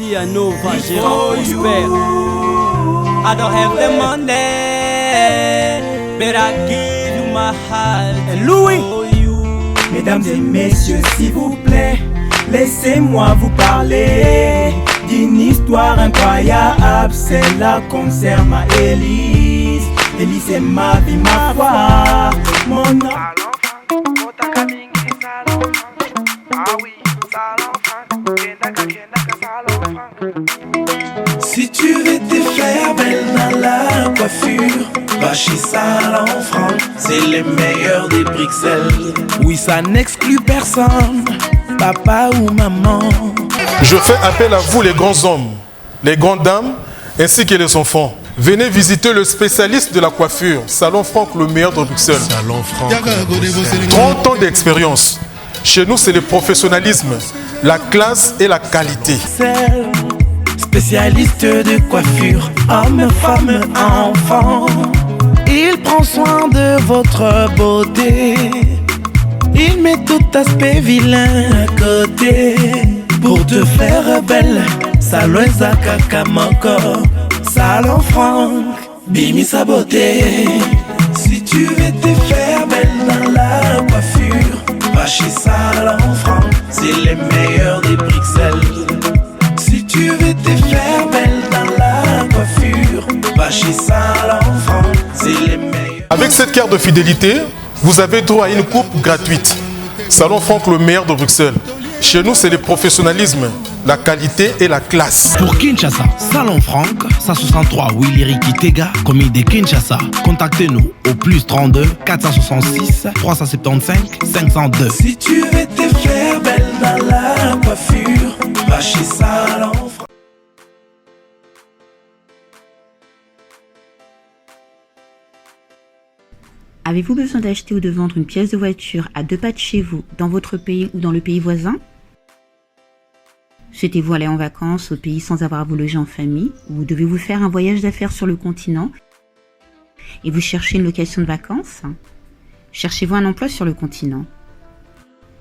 Via Nova, Gérard Prosper. I don't have the money, but I give you my heart. And Louis, mesdames et messieurs, s'il vous plaît, laissez-moi vous parler d'une histoire incroyable. Celle-là concerne ma Élise. Élise est ma vie, ma foi, mon nom. Si tu veux te faire belle dans la coiffure, va chez Salon Franck, c'est le meilleur des Bruxelles. Oui, ça n'exclut personne, papa ou maman. Je fais appel à vous les grands hommes, les grandes dames, ainsi que les enfants. Venez visiter le spécialiste de la coiffure, Salon Franck, le meilleur de Bruxelles. Salon Franck. 30 ans d'expérience. Chez nous, c'est le professionnalisme, la classe et la qualité. Spécialiste de coiffure, homme, femme, enfant. Il prend soin de votre beauté. Il met tout aspect vilain à côté. Pour te faire belle, Salon Zakakamoko. Salon Franck, Bimi sa beauté. Si tu veux te faire belle dans la coiffure, va chez Salon Franck, c'est les meilleurs des Bruxelles. Si tu veux te faire belle dans la coiffure, va chez Salon Franck, c'est les meilleurs. Avec cette carte de fidélité, vous avez droit à une coupe gratuite. Salon Franck, le meilleur de Bruxelles. Chez nous, c'est le professionnalisme, la qualité et la classe. Pour Kinshasa, Salon Franck, 163 Willy Kitega, commune de Kinshasa. Contactez-nous au plus 32 466 375 502. Si tu veux te faire belle dans la coiffure, va chez Salon Franck. Avez-vous besoin d'acheter ou de vendre une pièce de voiture à 2 pas de chez vous, dans votre pays ou dans le pays voisin? Souhaitez-vous aller en vacances au pays sans avoir à vous loger en famille, ou devez-vous faire un voyage d'affaires sur le continent et vous cherchez une location de vacances? Cherchez-vous un emploi sur le continent?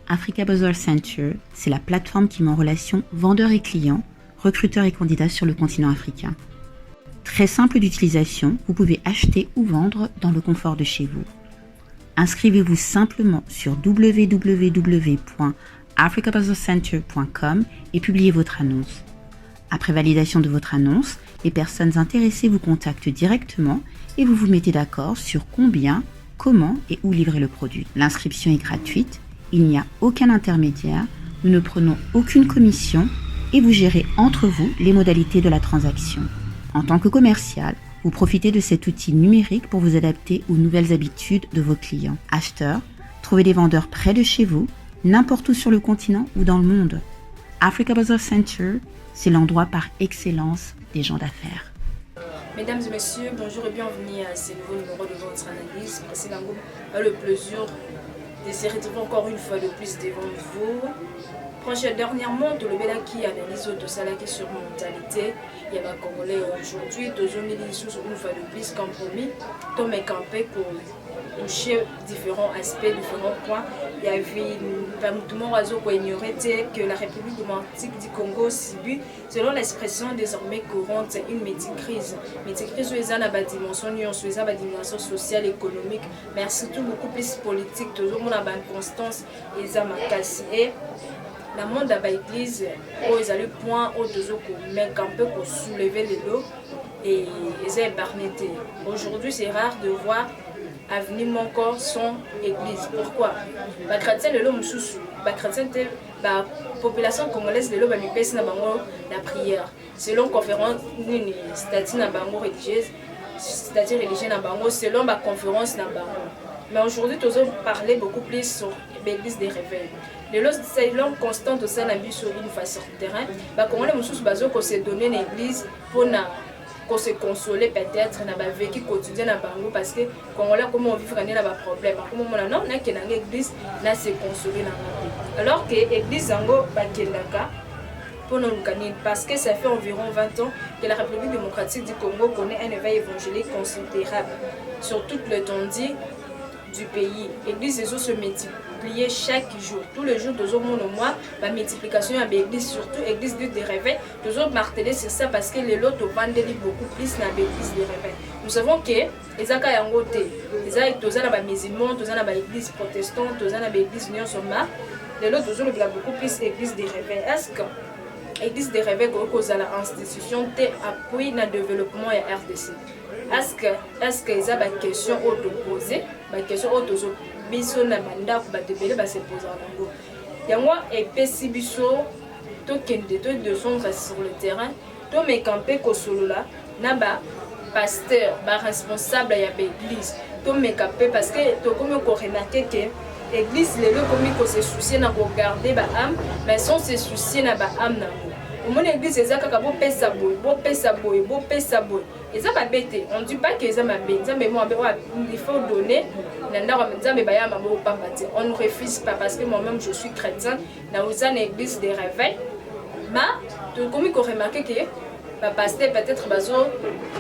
Africa Bazaar Center, c'est la plateforme qui met en relation vendeurs et clients, recruteurs et candidats sur le continent africain. Très simple d'utilisation, vous pouvez acheter ou vendre dans le confort de chez vous. Inscrivez-vous simplement sur www.africabazaarcenter.com et publiez votre annonce. Après validation de votre annonce, les personnes intéressées vous contactent directement et vous vous mettez d'accord sur combien, comment et où livrer le produit. L'inscription est gratuite, il n'y a aucun intermédiaire, nous ne prenons aucune commission et vous gérez entre vous les modalités de la transaction. En tant que commercial, vous profitez de cet outil numérique pour vous adapter aux nouvelles habitudes de vos clients. Acheteurs, trouvez des vendeurs près de chez vous, n'importe où sur le continent ou dans le monde. Africa Bazaar Center, c'est l'endroit par excellence des gens d'affaires. Mesdames et messieurs, bonjour et bienvenue à ce nouveau numéro de votre analyse. C'est le plaisir de se retrouver encore une fois de plus devant vous. Dernièrement, tout le monde qui analyse tout ça sur mentalité, il y a des Congolais aujourd'hui, deux hommes une fois de plus compromis, tout est campé pour toucher différents aspects, différents points. Il y avait tout le monde qui ignorait que la République démocratique du Congo subit, selon l'expression désormais courante, une méticrise. Méticrise, ils ont la dimension sociale, économique, mais surtout beaucoup plus politique. Tout le monde a une constance et ça m'a cassé. La monde de l'église, ils allaient point au deux mais un peu pour soulever les lots et ils ont épargné. Aujourd'hui, c'est rare de voir avenir mon corps sans église. Pourquoi? Les chrétiens, les chrétiens, la population congolaise, les lots, la prière. Selon la conférence, c'est-à-dire religieuse, c'est-à-dire religieuse, selon la conférence, mais aujourd'hui, nous allons parler beaucoup plus sur l'église des réveils. C'est l'homme constant de ça, sur une face sur le terrain. Comment les gens se donner une église pour se consoler peut-être dans le vécu quotidien parce que quand comment vivre dans un problème. Comment on a une église, on se consoler. Alors que l'église parce que ça fait environ 20 ans que la République démocratique du Congo connaît un éveil évangélique considérable sur toute l'étendue du pays. L'église se multiplier chaque jour. Tous les jours, nous avons au moins la multiplication de l'église, surtout l'église de réveil. Nous avons martelé sur ça parce que les lots vendent beaucoup plus dans l'église de réveil. Nous savons que les accords en côté, les accords musulmans, les accords l'église protestante, les accords l'église union somma, les lots nous avons beaucoup plus l'église de réveil. Est-ce que l'église de réveil est l'institution qui appuie le développement de la RDC? Est-ce que y a des questions posées, des questions autour biso na banda ko batebele ba se poser en ango yango epesi biso to kende to de son sur le terrain to me camper ko solola na ba pasteur ba responsable ya ba église to me camper parce que to comme ko remarquer que église lelo comme ko se soucier na ko garder ba âme mais sans se soucier na ba âme na au mon église ezaka ka bo pesa boy et ça va bêter. On ne dit pas que ça m'a bêté, mais moi, il faut donner. On ne refuse pas parce que moi-même je suis chrétien. Dans une église de réveil, mais comme il faut remarquer que le pasteur peut-être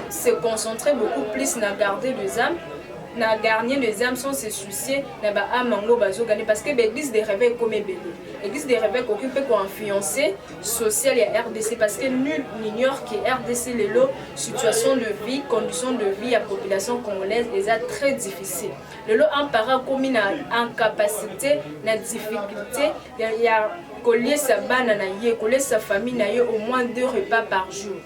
se concentrer beaucoup plus à garder les âmes, à garder les âmes sans se soucier parce que l'église de réveil comme l'église de réveil occupe pour influencer social et RDC parce que nul n'ignore que RDC les lots situation de vie, conditions de vie à la population congolaise est très difficile. Le lot en parent comme une incapacité, une difficulté, il y a coller sa banane, coller sa famille au moins 2 repas par jour.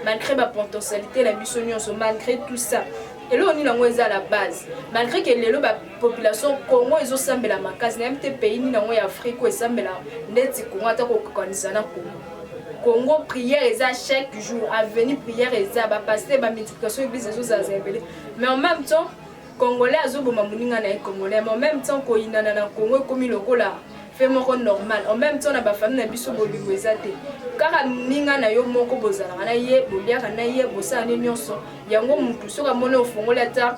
Malgré la potentialité, la mission, malgré tout ça. Et là, on est à la base. Malgré que la population Congo est au sein de la Macas, il y a des pays en Afrique où ils Congo, prière chaque jour, à venir prière passer la multiplication de l'église. Mais en même temps, Congolais, mais en même temps, Congo comme il fait normal. En même temps, la famille n'a pas de car ninga na yo moko bozala na ye boliaka na ye bosana nyonso yango mutu soka mona ofongola ta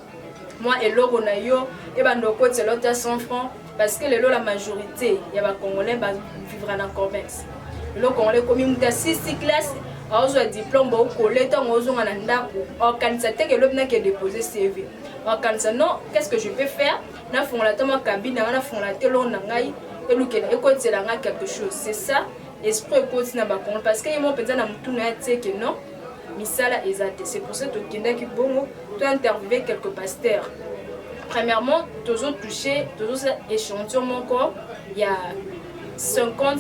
moi eloko na yo e bando ko tselo ta 100 francs parce que la majorité ya ba congolais ba vivre na commerce le congolais comme muta 6 classe azo diplôme ba ko leta ngozo ngana ndako organiser que l'homme n'a que déposer CV organiser non qu'est-ce que je peux faire na fongola ta ma cabine na fongola telo na ngai et lukela e ko tsela nga quelque chose c'est ça. Esprit continue parce que moi peut-être na mutu na tse que non misala ezate c'est pour ça que kenda ki bongo tu interviewer quelques pasteurs. Premièrement toujours toucher toujours échantillon mon corps il y a 50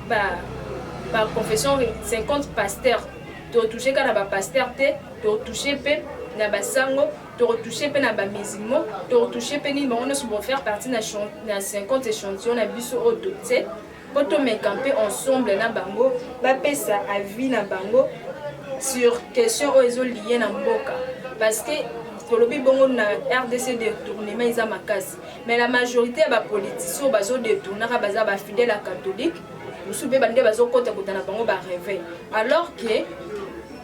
par confession 50 pasteurs tu toucher quand ba pasteur te tu toucher pe na ba sango tu toucher pe na ba musulman tu toucher pe ni on se faire partie na 50 échantillons na biso autoté. Quand on met camper ensemble na bango, ba pesa avis na bango sur question ozo lié na mboka parce que tolobi bongo na RDC détournement isa makasi mais la majorité ba politiciens bazo détourner baza ba fidèle à catholique musube bande bazo kota kota na bango ba réveil alors que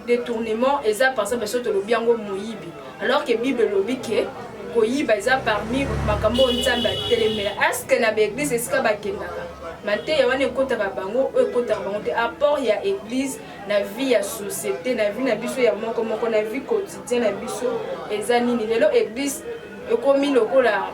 détournement eza par ça bazo tolobi yango moyibi alors que bible lobi ke koyiba eza parmi makambo nzambe telemela est-ce que na église esika bakendaka Mate yawane kota bango kota bango te apport ya église na vie ya société na vie na biso ya moko moko na vie quotidienne na biso ezanini lelo église ekomi lokola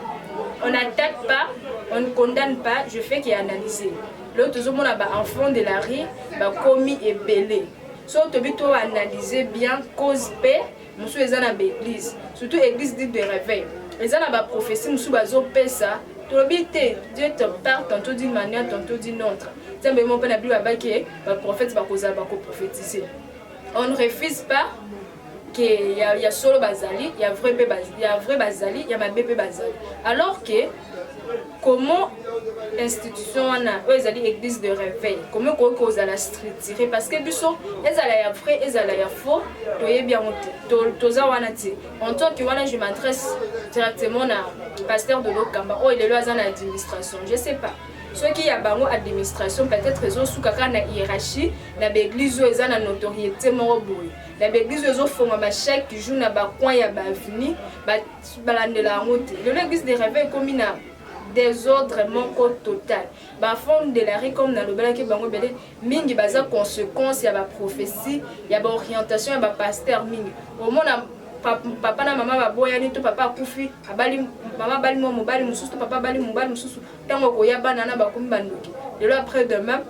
on n'attaque pas on ne condamne pas je fais qu'il analyser l'autre toujours mon enfant de la rue ba komi ebelé so to bito analyser bien cause paix monsieur ezana ba église surtout église dit de réveil ezana ba prophétie monsieur bazo pesa Dieu te parle tantôt d'une manière, tantôt d'une autre. C'est un peu mon père le prophète va prophétiser. On ne refuse pas qu'il y a solo bazali, il y a vrai bazali, il y a ma bébé bazali. Alors que comment institution on a église de réveil, comment cause à la structurer parce que biso ezala ya vrai, ezala ya faux, toye bien toza wana ti. En tant que wana je m'adresse directement à pasteur de l'Okamba. Oh il est là dans l'administration, je sais pas. Ceux qui a bango administration peut-être ils sous kaka na hiérarchie, na l'église où ils ont la notoriété moroboy. La église où ils font chaque jour na ba coin ya ba avenue, ba balandela ngote. L'église des réveils comme ina désordre manque total. Ba fond de la rue comme dans le bela ki bango belé mingi baza conséquence ya ba prophétie, ya ba orientation ya ba pasteur mingi. Au moins papa na mama baboyani to papa akufi abali mama bali mo mobali mususu to papa bali mobali mususu tango koya bana na bakomi bandoki lelo après demain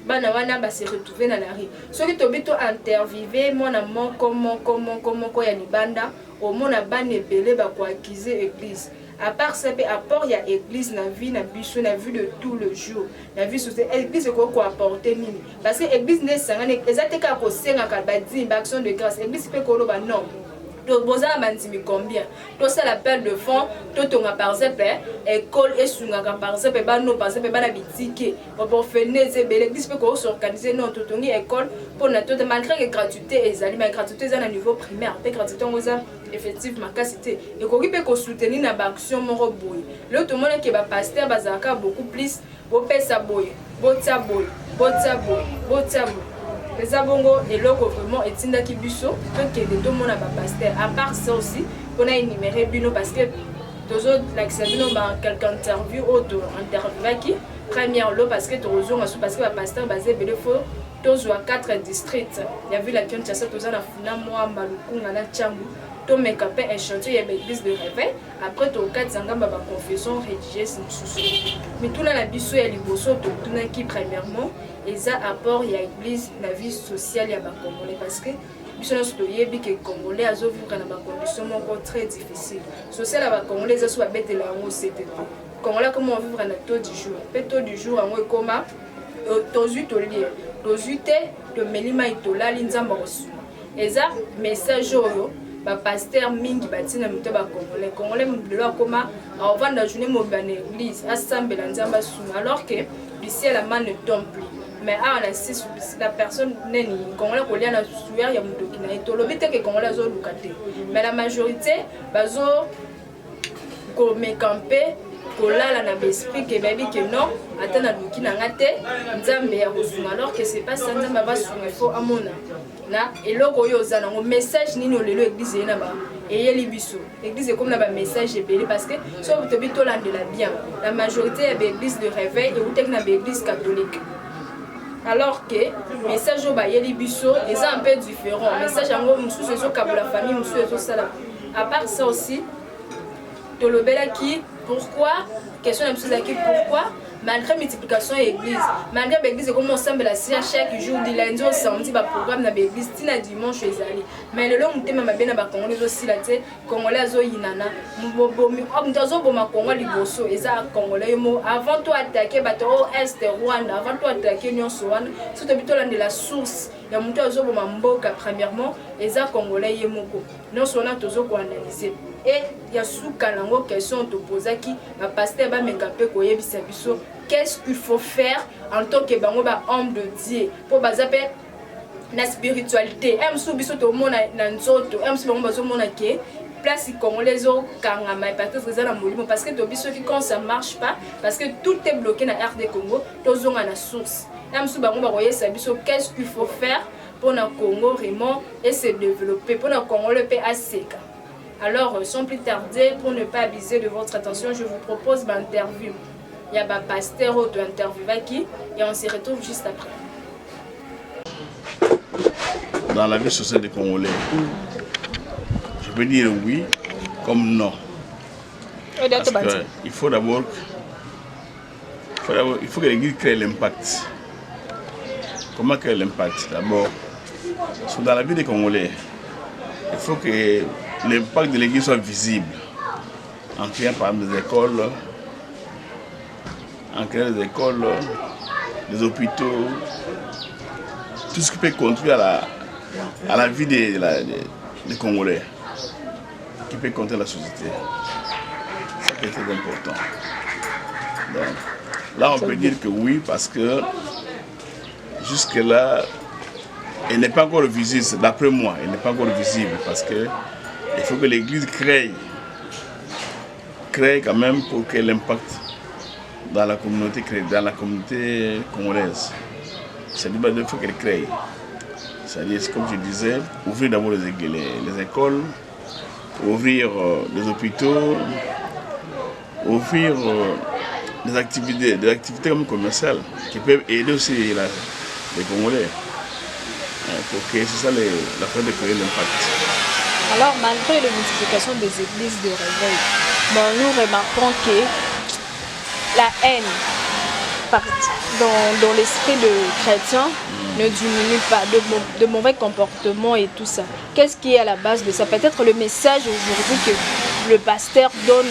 bana wana ba se retrouver na la rue soki to bito interviewer mona comment ko ya libanda au mona bana ebele ba ko accuser église. À part ça, apport il y a église na vie na biso na vie de tout le jour na vie sociale église ko apporter nini parce que église ne sangane ezateka ko senga ka badi action de grâce église peut ko loba non to bozala bandimi combien to ça l'appel de fond to tonga par exemple école et sunga par exemple bano par exemple bana bitike pour faire l'église peut ko s'organiser non to tongi école pour na to malgré que gratuité ezali mais gratuité za na niveau primaire pe gratuité ngoza effectivement capacité et ko peut ko soutenir na ba action moko boy le tout monde que ba pasteur bazaka beaucoup plus bo pesa boy botia boy les abongo et logo vraiment etinda ki biso que de tout monde ba pasteur à part ça aussi on a énuméré bino parce que deux autres l'accès ba quelqu'un interview auto interview qui première lot parce que toujours parce que ba pasteur basé belé faux tous à 4 districts il y a vu la Kinshasa tous na funa moi malukunga na Tchangu to mekapé un chantier ya l'église de réveil après to 4 zangamba ba confession rédigée sous mais tout la biso ya liboso to tuna qui premièrement et ça apport il y a église la vie sociale ya ba congolais parce que biso na soto yebi que congolais azo vivre na ba conditions moko très difficile social ya ba congolais azo ba betela ngo c'était congolais comment vivre na taux du jour pe taux du jour ngo koma tozu to lié tozu te to melima itola linzamba osu et ça message oyo ba pasteur mingi batina muto ba congolais mbelo akoma avant la journée mobane église assemble la nzamba suma alors que ici la main ne tombe plus mais on assiste la personne neni congolais ko lia na sueur ya mutoki na etolobi te que congolais zo lukate mais la majorité bazo ko me camper kolala na l'esprit que baby que non atana luki na ngate nzambe ya kozuma alors que c'est pas ça nzambe va sunga faut amona na eloko yo zana ngo message nini olelo église na ba eyeli biso église comme na ba message ebele parce que so to bito landela bien la majorité ya l'église de réveil et ou na l'église catholique alors que message ba yeli biso est un peu différent message ngo mususu so kabula famille mususu so sala à part ça aussi to lobela qui pourquoi question de qui pourquoi malgré multiplication de l'église malgré l'église comme ensemble la chaque jour du lundi au samedi ba programme na l'église tina dimanche ezali mais le long mutema mabena ba congolais aussi la te congolais azo yinana bomi obndazo boma congolais liboso eza congolais mo avant toi attaquer bato au est Rwanda avant toi attaquer Union Rwanda surtout bitola de la source ya muto azo boma mboka premièrement eza congolais yemoko non sona tozo ko analyser et ya souka nango question te poser qui ba pasteur ba mekape ko yebisa biso qu'est-ce qu'il faut faire en tant que bango ba homme de Dieu pour bazape na spiritualité em sou biso to mona na nzoto em sou bango bazo mona ke place congolais au kangama peut-être ça na molimo parce que to biso qui quand ça marche pas parce que tout est bloqué na RD Congo to zonga na source em sou bango ba koyesa biso qu'est-ce qu'il faut faire pour na Congo vraiment et se développer pour na Congo le PACK. Alors, sans plus tarder, pour ne pas abuser de votre attention, je vous propose l'interview. Il y a un pasteur auto interview qui et on se retrouve juste après. Dans la vie sociale des Congolais, je peux dire oui comme non. Parce que il faut d'abord que l'Église crée l'impact. Comment créer l'impact? D'abord, dans la vie des Congolais, il faut que l'impact de l'église soit visible en créant par exemple des écoles, des hôpitaux, tout ce qui peut contribuer à la vie des Congolais, qui peut contribuer à la société. C'est très important. Donc, là, on peut dire que oui, parce que jusque-là, elle n'est pas encore visible, d'après moi, elle n'est pas encore visible parce que il faut que l'Église crée quand même pour que l'impact dans la communauté congolaise. C'est-à-dire qu'il faut qu'elle crée. C'est-à-dire, comme je disais, ouvrir d'abord les écoles, ouvrir les hôpitaux, ouvrir des activités comme commerciales qui peuvent aider aussi les Congolais. Pour que c'est ça l'affaire de créer l'impact. Alors, malgré la multiplication des églises de réveil, nous remarquons que la haine dans l'esprit de chrétien ne diminue pas, de mauvais comportements et tout ça. Qu'est-ce qui est à la base de ça? Peut-être le message aujourd'hui que le pasteur donne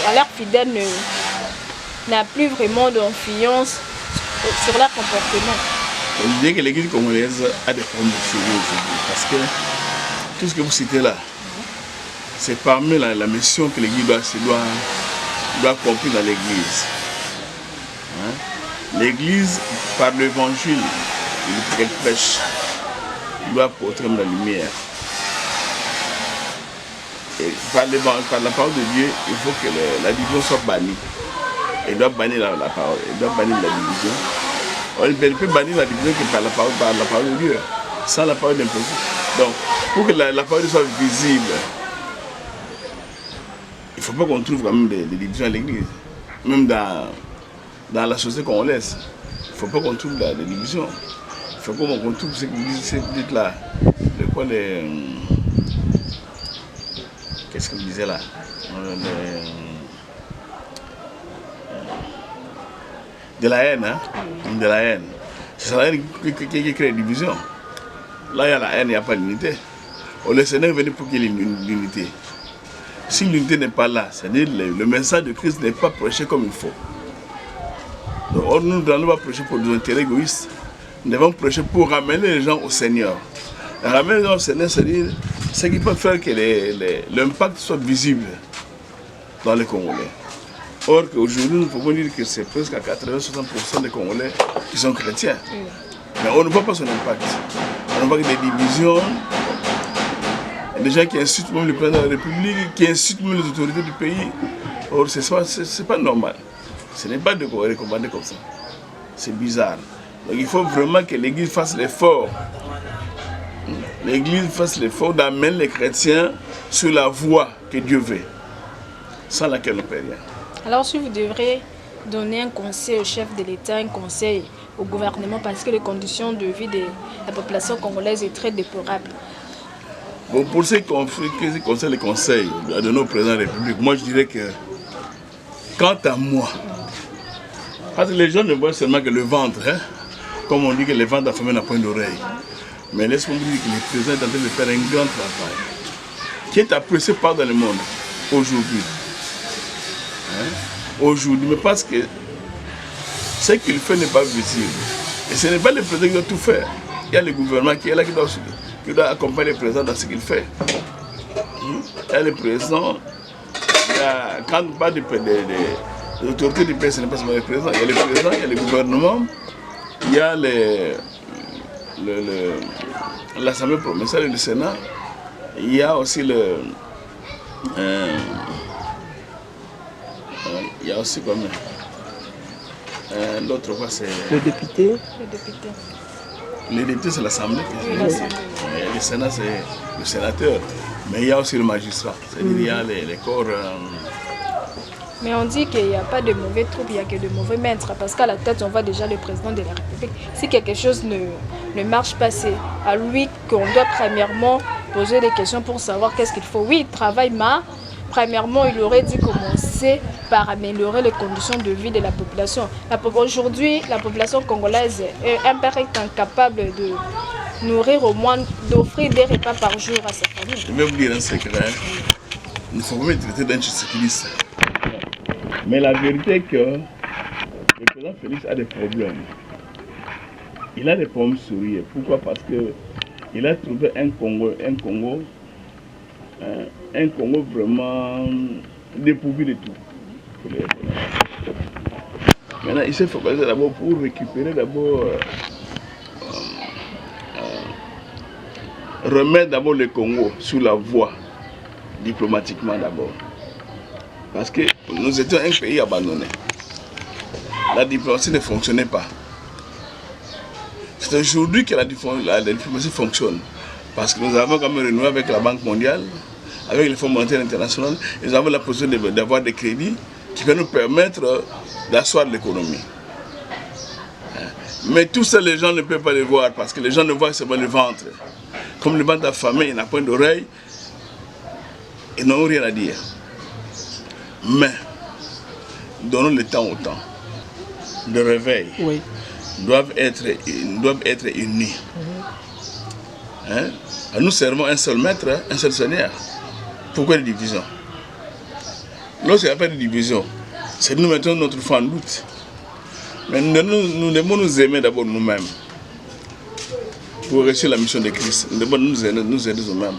à leurs fidèles n'a plus vraiment d'influence sur leur comportement. Je dirais que l'église congolaise a des problèmes sérieux aujourd'hui parce que tout ce que vous citez là, c'est parmi la mission que l'église doit accomplir dans l'église. Hein? L'église, par l'évangile qu'elle prêche, doit apporter la lumière. Et par la parole de Dieu, il faut que la division soit bannie. Elle doit bannir la parole, elle doit bannir la division. On ne peut bannir la division que par la parole de Dieu, sans la parole d'imposition. Donc, pour que la parole soit visible, il ne faut pas qu'on trouve quand même des divisions à l'église. Même dans la société congolaise, il ne faut pas qu'on trouve des divisions. Il faut qu'on trouve ce que vous dites là. Qu'est-ce que vous disiez là? De la haine, hein? De la haine. C'est la haine qui crée la division. Là, il y a la haine, il n'y a pas l'unité. Le Seigneur est venu pour qu'il y ait l'unité. Si l'unité n'est pas là, c'est-à-dire le message de Christ n'est pas prêché comme il faut. Donc, nous ne devons pas prêcher pour des intérêts égoïstes. Nous devons prêcher pour ramener les gens au Seigneur. Ramener les gens au Seigneur, c'est-à-dire ce qui peut faire que l'impact soit visible dans les Congolais. Or qu'aujourd'hui, nous pouvons dire que c'est presque à 80-60% des Congolais qui sont chrétiens. Mais on ne voit pas son impact. On voit que des divisions, des gens qui insultent même le président de la République, qui insultent même les autorités du pays. Or, c'est pas normal. Ce n'est pas de recommander comme ça. C'est bizarre. Donc il faut vraiment que l'Église fasse l'effort. L'Église fasse l'effort d'amener les chrétiens sur la voie que Dieu veut, sans laquelle on ne peut rien. Alors si vous devrez donner un conseil au chef de l'État, un conseil au gouvernement, parce que les conditions de vie de la population congolaise est très déplorable. Bon, pour ce qui concerne les conseils à donner au président de la République, moi je dirais que, quant à moi, parce que les gens ne voient seulement que le ventre, hein, comme on dit que le ventre affamé n'a point d'oreille. Mais laisse-moi dire que le président est en train de faire un grand travail, qui est apprécié par dans le monde aujourd'hui. Aujourd'hui, mais parce que ce qu'il fait n'est pas visible. Et ce n'est pas le président qui doit tout faire. Il y a le gouvernement qui est là, qui doit accompagner le président dans ce qu'il fait. Il y a le président, quand on parle des autorités du pays, ce n'est pas seulement le président. Il y a le président, il y a le gouvernement, il y a l'Assemblée provinciale et le Sénat, il y a aussi il y a aussi comme l'autre quoi, c'est le député. Les députés c'est l'Assemblée. Le Sénat c'est le sénateur. Mais il y a aussi le magistrat. C'est-à-dire il y a les corps. Mais on dit qu'il n'y a pas de mauvais troupes, il n'y a que de mauvais maîtres. Parce qu'à la tête, on voit déjà le président de la République. Si quelque chose ne marche pas, c'est à lui qu'on doit premièrement poser des questions pour savoir qu'est-ce qu'il faut. Oui, il travaille, mais premièrement, il aurait dû commencer par améliorer les conditions de vie de la population. Aujourd'hui, la population congolaise est incapable de nourrir au moins, d'offrir des repas par jour à sa famille. Je vais vous dire un secret. Il ne faut pas être traité d'un cycliste. Mais la vérité est que le président Félix a des problèmes. Il a des problèmes sérieux. Pourquoi? Parce qu'il a trouvé un Congo vraiment dépourvu de tout. Maintenant, il s'est focalisé d'abord pour récupérer remettre d'abord le Congo sur la voie, diplomatiquement d'abord. Parce que nous étions un pays abandonné. La diplomatie ne fonctionnait pas. C'est aujourd'hui que la diplomatie fonctionne. Parce que nous avons quand même renoué avec la Banque mondiale, avec le Fonds monétaire international. Nous avons la possibilité d'avoir des crédits qui vont nous permettre d'asseoir l'économie. Mais tout ça, les gens ne peuvent pas le voir parce que les gens ne voient seulement le ventre. Comme le ventre affamé, il n'a point d'oreille, et n'ont rien à dire. Mais, donnons le temps au temps. Le réveil doivent être unis. Hein? Nous servons un seul maître, un seul Seigneur. Pourquoi les divisions? Lorsqu'il n'y a pas de division, c'est nous mettons notre foi en doute. Mais nous devons nous aimer d'abord nous-mêmes. Pour réussir la mission de Christ, nous devons nous aider nous-mêmes.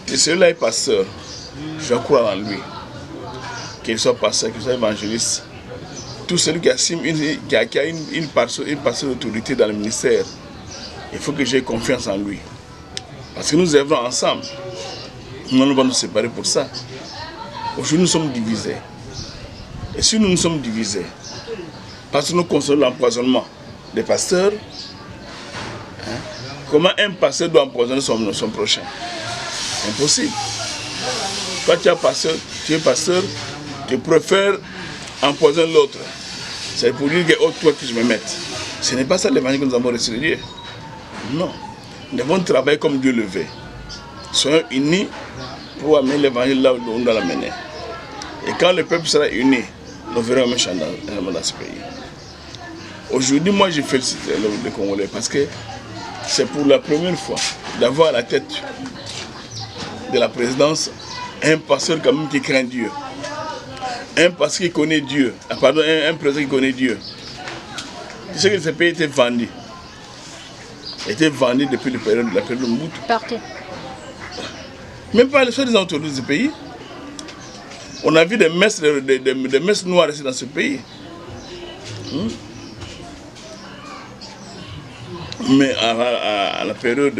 Et celui-là est pasteur. Je crois en lui. Qu'il soit pasteur, qu'il soit évangéliste. Tout celui qui assume une parcelle d'autorité dans le ministère, il faut que j'aie confiance en lui. Parce que nous œuvrons ensemble. Nous allons nous séparer pour ça. Aujourd'hui, nous sommes divisés. Et si nous sommes divisés, parce que nous constatons l'empoisonnement des pasteurs, hein, comment un pasteur doit empoisonner son prochain? Impossible. Toi, tu es pasteur, tu préfères empoisonner l'autre. C'est pour dire que oh, toi que je me mette. Ce n'est pas ça l'évangile que nous avons reçu de Dieu. Non. Nous devons travailler comme Dieu le veut. Soyons unis pour amener l'évangile là où on doit l'amener. Et quand le peuple sera uni, nous verrons un changement dans ce pays. Aujourd'hui, moi, je félicite les Congolais parce que c'est pour la première fois d'avoir à la tête de la présidence un pasteur quand même qui craint Dieu. Un pasteur qui connaît Dieu. Pardon, un président qui connaît Dieu. Tu sais que ce pays était vendu. Il était vendu depuis la période de Mobutu. Partout. Même pas les soi-disant autour de ce pays. On a vu des messes noires ici dans ce pays. Mais à la période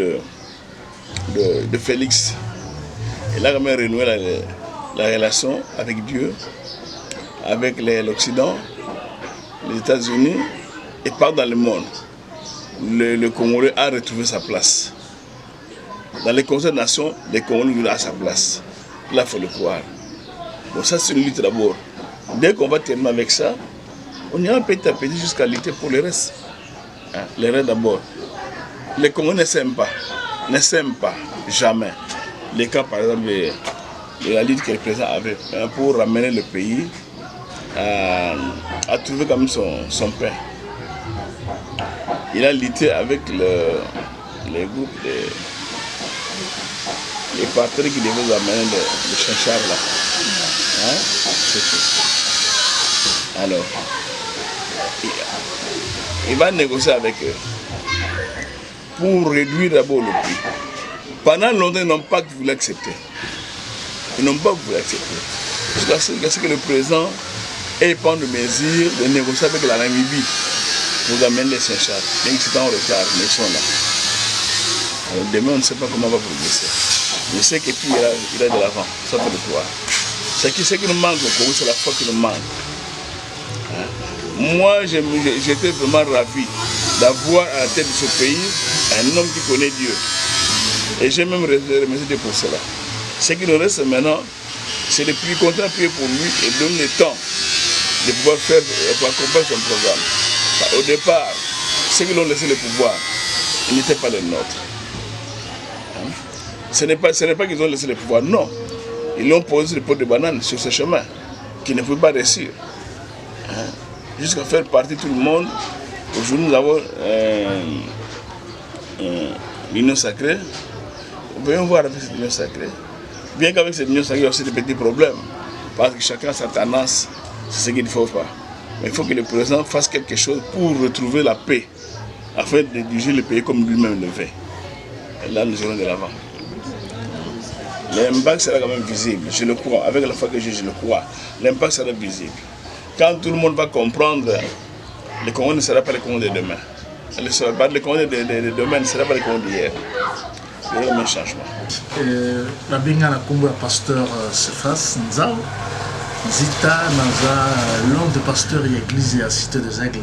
de Félix, il a quand même renoué la relation avec Dieu, avec l'Occident, les États-Unis et partout dans le monde. Le Congolais a retrouvé sa place. Dans les conseils de nations, le Congolais a sa place. Là, il faut le croire. Donc ça, c'est une lutte d'abord. Dès qu'on va terminer avec ça, on ira petit à petit jusqu'à lutter pour le reste. Hein? Le reste d'abord. Les Congolais ne s'aiment pas, jamais. Les cas, par exemple, de la lutte que le président avait pour ramener le pays à trouver quand même son pain. Il a lutté avec les groupes, les partenaires qui devaient amener le chinchard là. Hein? C'est tout. Alors, il va négocier avec eux pour réduire d'abord le prix. Pendant longtemps, ils n'ont pas voulu accepter. Ils n'ont pas voulu accepter. Jusqu'à ce que le président ait pris de mesures de négocier avec la Namibie pour amener les Saint-Charles. Mais ils sont en retard, mais ils sont là. Alors, demain, on ne sait pas comment on va progresser. Mais c'est que puis il a de l'avant, ça peut le croire. Ce qui nous manque au Congo, c'est la foi qui nous manque. Hein? Moi, j'étais vraiment ravi d'avoir à la tête de ce pays un homme qui connaît Dieu. Et j'ai même remercié Dieu pour cela. Ce qui nous reste maintenant, c'est de prier, continuer à prier pour lui et donner le temps de pouvoir faire, pour accompagner son programme. Au départ, ceux qui l'ont laissé le pouvoir, ils n'étaient pas les nôtres. Hein? Ce n'est pas qu'ils ont laissé le pouvoir, non. Ils l'ont posé sur le pot de banane sur ce chemin, qui ne pouvait pas réussir. Hein? Jusqu'à faire partie tout le monde. Aujourd'hui, nous avons l'union sacrée. Voyons voir avec cette union sacrée. Bien qu'avec cette union sacrée, il y a aussi des petits problèmes. Parce que chacun a sa tendance, c'est ce qu'il ne faut pas. Mais il faut que le président fasse quelque chose pour retrouver la paix, afin de diriger le pays comme lui-même le fait. Et là, nous irons de l'avant. L'impact sera quand même visible, je le crois. Avec la foi que j'ai, je le crois. L'impact sera visible. Quand tout le monde va comprendre, le Congo ne sera pas le Congo de demain. Le Congo de demain ne sera pas le Congo d'hier. Il y aura un changement. La binga na kombo ya pasteur Cephas Nzao Zita naza l'homme de pasteur et église à Cité des Aigles.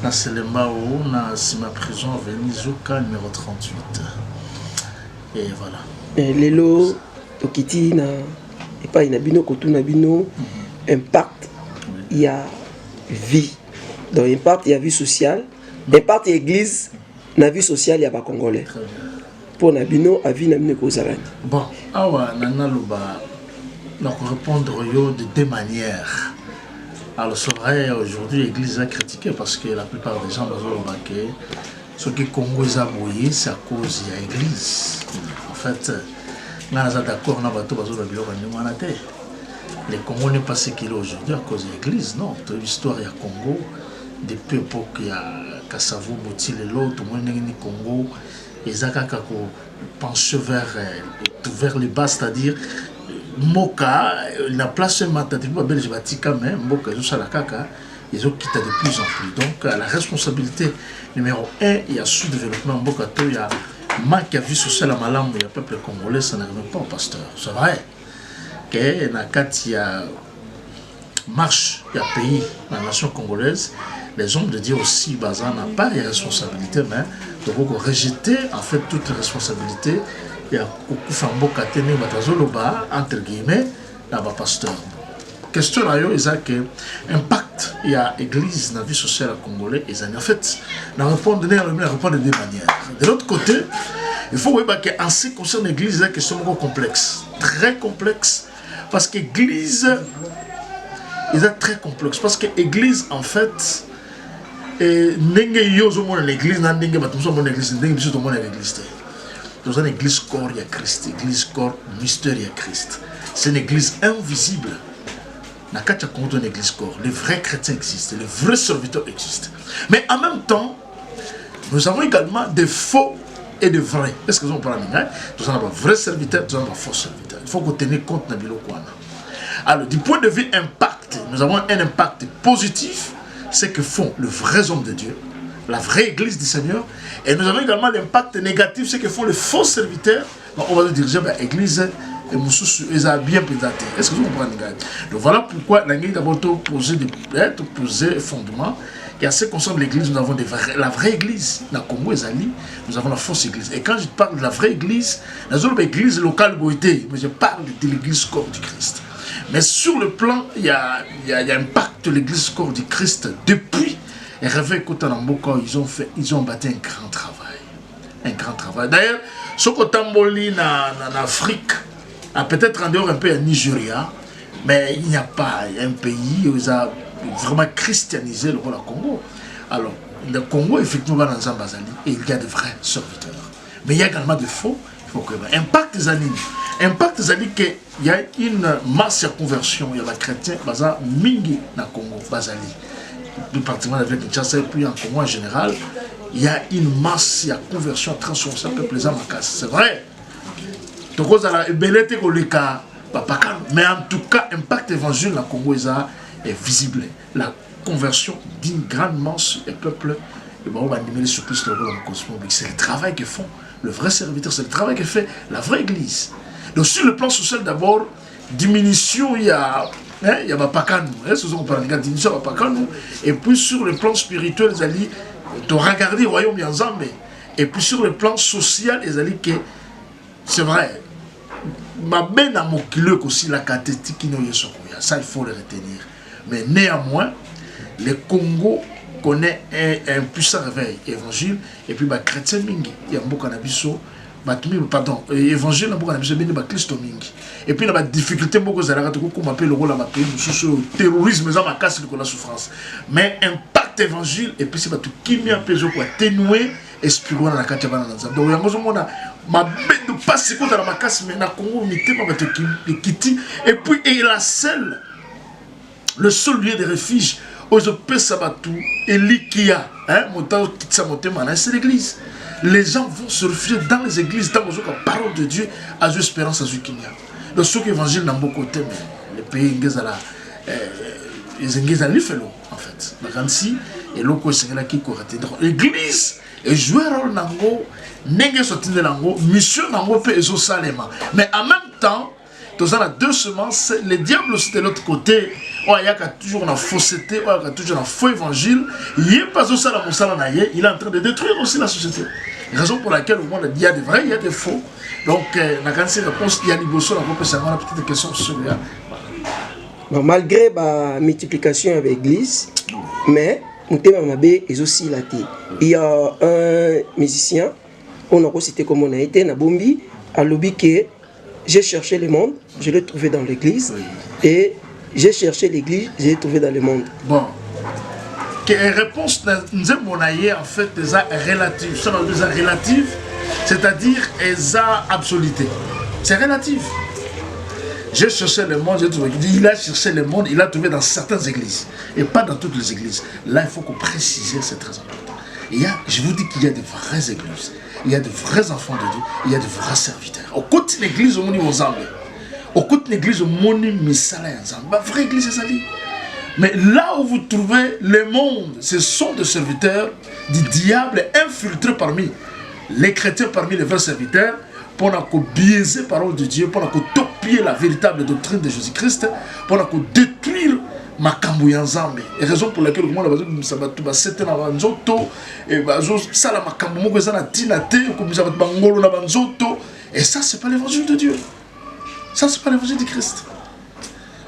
Na Selembao, na Sima prison avenue Zoka numéro 38. Et voilà. Lelo tokiti na epai na bino kotu na bino impact il y a vie. Donc impact il y a vie sociale, impact église na vie sociale il y a pas congolais. pour Nabino à vie Nabino Kozalani. Bon, awa nana loba donc répondre yo de deux manières. Alors c'est vrai aujourd'hui l'église a critiqué parce que la plupart des gens ont remarqué ce que Congo a mouillé c'est à cause de l'église. En fait, on est d'accord on a bateau bazo la bilo ba terre. Le Congo n'est pas ce qu'il est aujourd'hui à cause de l'église, non. Toute l'histoire du Congo depuis l'époque il y a Kassavou Boti l'autre tout le monde ni Congo et Zakaka ko penche vers le bas, c'est-à-dire Moka, la place seulement tentative belge Vatika mais Moka ils ont la kaka ils ont quitté de plus en plus. Donc la responsabilité numéro 1 il y a sous-développement Moka to il y a manque à vie sociale à Malam il y a peuple congolais ça n'arrive pas au pasteur. C'est vrai que il y a marche il y a pays la nation congolaise les hommes de Dieu aussi Bazan n'a pas les responsabilités mais donc on rejeter en fait toutes les responsabilités. Il y a Koufamboka Tene Batazoloba, entre guillemets, là-bas pasteur. Question là, il y a que impact, il y a l'église dans la vie sociale congolaise, en fait, on répond de deux manières. De l'autre côté, il faut voir qu'en ce qui concerne l'église, il y a une question complexe, très complexe, parce que l'église est très complexe, parce que l'église, en fait, l'église, dans une église corps, il y a Christ. Église corps, mystère, il y a Christ. C'est une église invisible. Dans une église corps, les vrais chrétiens existent, les vrais serviteurs existent. Mais en même temps, nous avons également des faux et des vrais. Est-ce que vous comprenez? Nous avons des vrais serviteurs, nous avons des faux serviteurs. Il faut qu'on tienne compte de ça. Alors, du point de vue impact, nous avons un impact positif, c'est que font les vrais hommes de Dieu, la vraie église du Seigneur, et nous avons également l'impact négatif, c'est que font les faux serviteurs. Donc on va se diriger vers l'église et ils ont bien présenté. Est-ce que vous comprenez? Donc voilà pourquoi la Ligue d'abord poser fondement. Et à ce qui concerne l'église, nous avons la vraie église. Dans le Congo, nous avons la fausse église. Et quand je parle de la vraie église, nous avons l'église locale Goïté, mais je parle de l'église corps du Christ. Mais sur le plan, il y a impact de l'église corps du Christ depuis. Et Réveil Kotanamboka, ils ont bâti un grand travail. Un grand travail. D'ailleurs, ce Kotamboli en Afrique, peut-être en dehors un peu en Nigeria, mais il n'y a pas un pays où ils ont vraiment christianisé le Congo. Alors, le Congo, effectivement, dans un Bazali, et il y a de vrais serviteurs. Mais il y a également de faux. Il faut que impact des années. Impact des années qu'il y a une masse de conversion. Il y a des chrétiens, Baza Mingi dans le Congo, Bazali. Plus particulièrement avec Kinshasa et puis en Congo en général, il y a une masse, il y a conversion, transformation, peuple les Amakas. C'est vrai. Mais en tout cas, l'impact évangile dans le Congo est visible. La conversion d'une grande masse des peuples, c'est le travail que font le vrai serviteur, c'est le travail que fait la vraie église. Donc sur le plan social d'abord, diminution, il y a Bapakanou, et puis sur le plan spirituel, ils allaient regarder le royaume Yanzambe, et puis sur le plan social, ils allaient que c'est vrai, ma benne à mon kilo aussi la cathétique, ça il faut le retenir. Mais néanmoins, le Congo connaît un puissant réveil évangile, et puis les chrétiens mingi, il y a beaucoup d'habits. Pardon, évangile na boka na biso beni ba Kristo mingi. Et puis na ba difficulté beaucoup za la ko m'appelle le rôle la pays sur terrorisme za ma casse la souffrance. Mais impact évangile et puis c'est ba tout kimia peso ko atténuer esprit na la kati bana nza. Donc yango mona ma bedo passe ko dans ma casse mais na Congo mité ma bato kiti et puis et la seule le seul lieu de refuge aux Pesabatu et Likia hein monta kitsa motema c'est l'église. Les gens vont se réfugier dans les églises, dans la parole de Dieu, à l'espérance, à Zukinia. Donc, ce évangile dans beaucoup de thèmes, les pays ils ont en fait. Et l'église est joué un rôle dans mission mais en même temps, dans la deux semences, les diables aussi de l'autre côté, il y a toujours une fausseté, il y a toujours un faux évangile, il est en train de détruire aussi la société. Raison pour laquelle au monde il y a des vrais, il y a des faux. Donc, la grande réponse, il y a des bossos, la petite question sur celui-là. Malgré la multiplication avec l'église, mais il y a aussi la il y a un musicien, on a cité comme on a été, Nabombi, à lobby que j'ai cherché le monde, je l'ai trouvé dans l'église, et j'ai cherché l'église, je l'ai trouvé dans le monde. Bon. Que réponse nous avons en fait des relatives. Ça veut dire relative, c'est-à-dire des absoluté. C'est relatif. J'ai cherché le monde, j'ai trouvé. Il a cherché le monde, il a trouvé dans certaines églises et pas dans toutes les églises. Là, il faut qu'on précise, c'est très important. Je vous dis qu'il y a de vraies églises, il y a de vrais enfants de Dieu, il y a de vrais serviteurs. Au côté de l'église au monde aux Zambie, au côté de l'église au monde Misala en Zambie, la vraie église c'est ça dit. Mais là où vous trouvez le monde, ce sont des serviteurs du diable infiltrés parmi les chrétiens, parmi les vrais serviteurs, pour biaiser la parole de Dieu, pour topier la véritable doctrine de Jésus-Christ, pour détruire makambo ya Nzambe. Et raison pour laquelle le monde a sabatu ba sete na banzoto et bazo sala makambo moko eza na tina te ko bisa ba ngolo na banzoto, et ça c'est pas l'évangile de Dieu. Ça c'est pas l'évangile de Christ.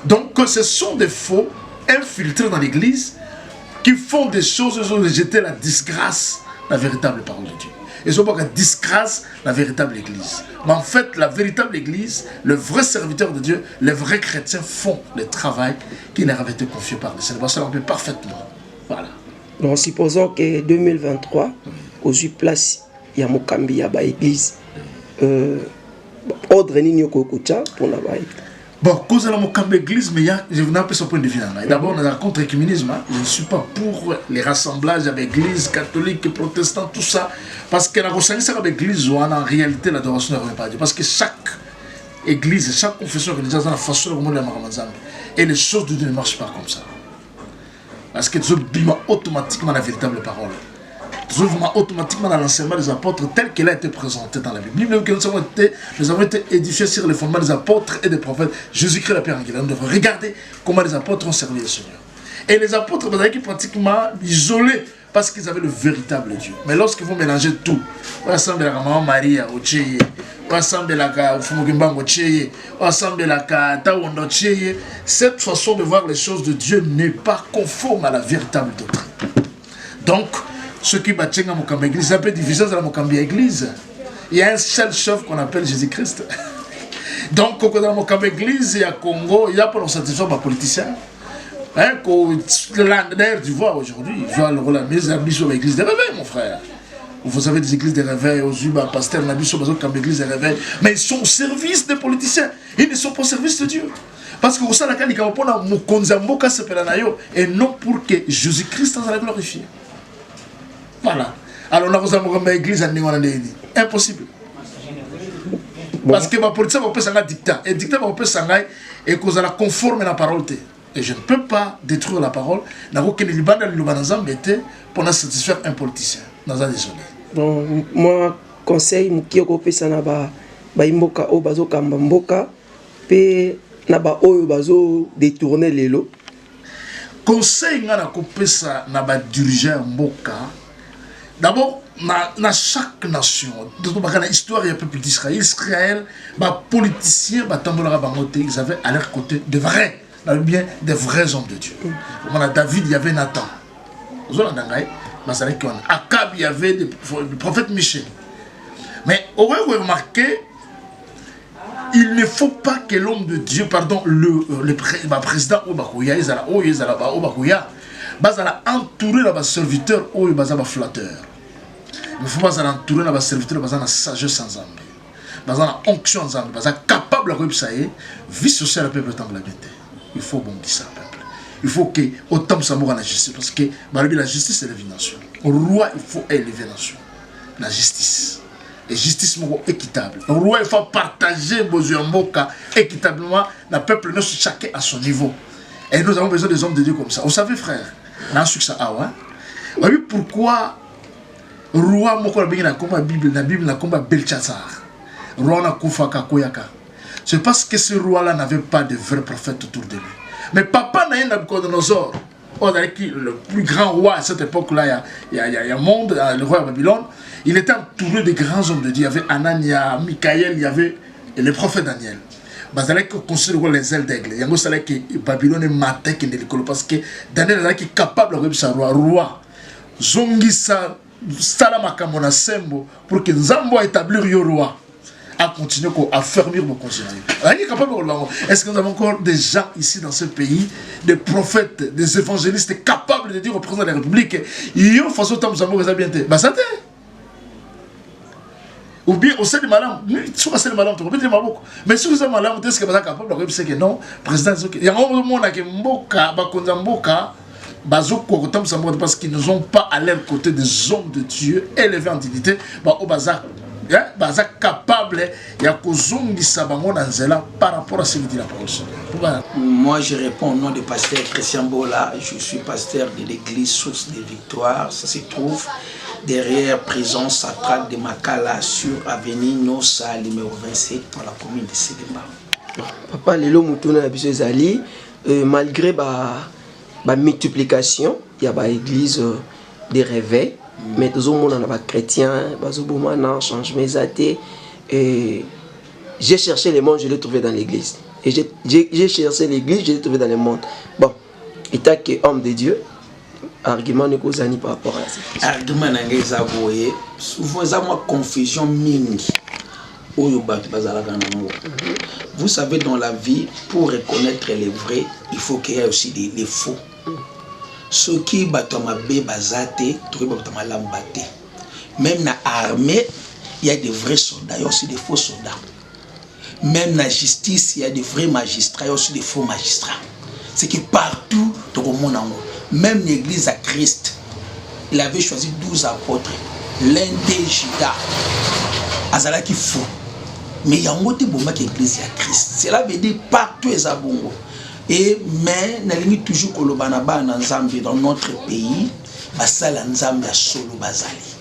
Donc ce sont des faux infiltrés dans l'église qui font des choses, ils ont rejeté la disgrâce, la véritable parole de Dieu. Ils ont pas qu'à disgrâce la véritable église. Mais en fait, la véritable église, le vrai serviteur de Dieu, les vrais chrétiens font le travail qui leur avait été confié par le Seigneur. Ça l'appelle parfaitement. Voilà. Donc, supposons que 2023, aux 8 places, il y a Mokambi, il y a l'église. Ordre Nino Kokucha pour la baille. Bon, cause de la Mokambi église, mais je vous n'ai pas ce point de vue. D'abord, on est contre l'écuménisme. Je ne suis pas pour les rassemblages avec l'église catholique, protestante, tout ça. Parce que la reconnaissance avec l'église, en réalité, l'adoration ne revient pas à Dieu. Parce que chaque église, chaque confession religieuse a la façon de remonter la Maramazam. Et les choses de Dieu ne marchent pas comme ça. Parce que Dieu bima automatiquement la véritable parole. Dieu bima automatiquement dans l'enseignement des apôtres tel qu'il a été présenté dans la Bible. Nous avons été édifiés sur les fondements des apôtres et des prophètes. Jésus-Christ la Père Angela. Nous devons regarder comment les apôtres ont servi le Seigneur. Et les apôtres, vous avez pratiquement isolés parce qu'ils avaient le véritable Dieu. Mais lorsque vous mélangez tout, ensemble de la maman Maria au Tchéye, ensemble de la Fumugimbango Tchéye, ensemble de la Tawondo Tchéye, cette façon de voir les choses de Dieu n'est pas conforme à la véritable doctrine. Donc, ceux qui battent dans Mokambi Église, c'est un peu division dans la Mokambi Église. Il y a un seul chef qu'on appelle Jésus-Christ. Donc, dans la Mokambi Église, il y a Congo, il y a pour nous satisfaire les politiciens. D'ailleurs, tu vois aujourd'hui, je vois le rôle de sur l'église des réveils, mon frère. Vous avez des églises de réveil, aux Uba, Pasteur, Nabi, sur l'église des réveils, mais ils sont au service des politiciens. Ils ne sont pas au service de Dieu. Parce que vous savez, et non pour que Jésus-Christ soit glorifié. Voilà. Alors, nous avons une église impossible. Parce que les politiciens vont faire un dictat. Et le dictat va faire un et qu'on la conforme à la parole. Et je ne peux pas détruire la parole. Pour satisfaire un politicien. Donc, moi, conseil, je détourner les lots. Conseil, je diriger Mboka. D'abord, dans chaque nation, dans l'histoire du peuple d'Israël, Israël, les politiciens, ils avaient à leur côté de vrais. Bien des vrais hommes de Dieu. David, il y avait Nathan. Akab, il y avait le prophète Michel. Mais on va remarquer, il ne faut pas que l'homme de Dieu, pardon, le président Obakuya, il va entourer les serviteurs ou les flatteurs. Il ne faut pas entourer les serviteurs de la sagesse en Zambie. Dans la onction en Zambie, capable de faire vie sociale, le peuple est en la beauté. Il faut bondir ça, peuple. Il faut que autant ça mourra la justice. Parce que la justice, c'est l'élever nation. Au roi, il faut élever nation. La justice. Et justice équitable. Au roi, il faut partager besoin équitablement. Le peuple, nous, chacun à son niveau. Et nous avons besoin des hommes de Dieu comme ça. Vous savez, frère, dans ce ça, vous savez pourquoi le roi, la Bible, n'a combat Belshazzar. Le roi n'a pas Koyaka. C'est parce que ce roi-là n'avait pas de vrais prophètes autour de lui. Mais papa n'a Nabucodonosor, le plus grand roi à cette époque-là, il y a un monde, le roi de Babylone, il était entouré de grands hommes de Dieu. Il y avait Anania, Michael, il y avait le prophète Daniel. Il y avait construit les ailes d'aigle. Il y avait que Babylone est maté parce que Daniel est capable de faire roi. Zongisa sala makambo na sembo pour que Nzambo établir yo roi à continuer à affermir mon conseiller. Est-ce que nous avons encore des gens ici dans ce pays, des prophètes, des évangélistes capables de dire au président de la République yo façon tam Nzambo ça bien bah ça ou bien au sein de madame, si vous avez madame, mais si vous avez madame, est-ce que vous êtes capable de dire que non, président, il y a un moment qui mboka, parce qu'ils ne sont pas à leur côté des hommes de Dieu élevés en dignité, au bazar capable par rapport à ce que dit la parole. Moi, je réponds au nom du pasteur Christian Bola. Je suis pasteur de l'église Source de Victoire. Ça se trouve derrière prison sacrale de Makala sur avenue Nossa, numéro 27, dans la commune de Sédemba. Papa, les lots moutons biso ezali malgré ba multiplication, il y a ba église des réveils. Mais tout le monde on a chrétien, bazobomana change mes athées. Et j'ai cherché le monde, je l'ai trouvé dans l'église. Et j'ai cherché l'église, je l'ai trouvé dans le monde. Bon, étant qu'homme de Dieu, argument ne cause ni par rapport à ça. Argument n'engage zaboye. Souvent ça moi confusion mingi. Vous savez, dans la vie, pour reconnaître les vrais, il faut qu'il y ait aussi des faux. Ceux qui battent ma bé bazate, tout battent ma lambate. Même dans l'armée, il y a des vrais soldats, il y a aussi des faux soldats. Même dans la justice, il y a des vrais magistrats, il y a aussi des faux magistrats. C'est que partout, dans le monde, même l'église à Christ, il avait choisi 12 apôtres. L'un des Judas, Azala qui faux. Mais il y a un mot de l'église à Christ. Cela veut dire partout les abongos. Et mais nalingi toujours kolobanaba na Nzambe dans notre pays, basala Nzambe ya solo bazali.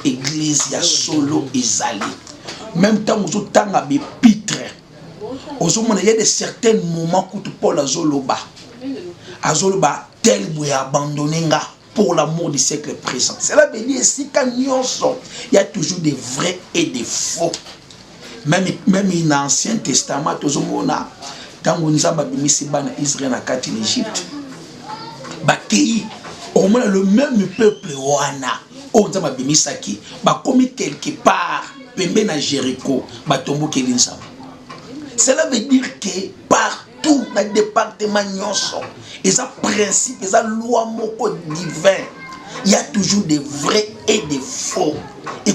Église ya solo ezali. Même temps où tanga be pitre. Il y a de certains moments où Paul azoloba. Azoloba tel boy abandonné nga pour l'amour du siècle présent. Cela veut dire si quand il y a toujours des vrais et des faux. Même dans l'Ancien Testament, quand nous avons Israël en Égypte, le même peuple comme quelque part, à Jéricho, cela veut dire que partout dans le département, il y a un principe, il y a une loi divine. Il y a toujours des vrais et des faux. Et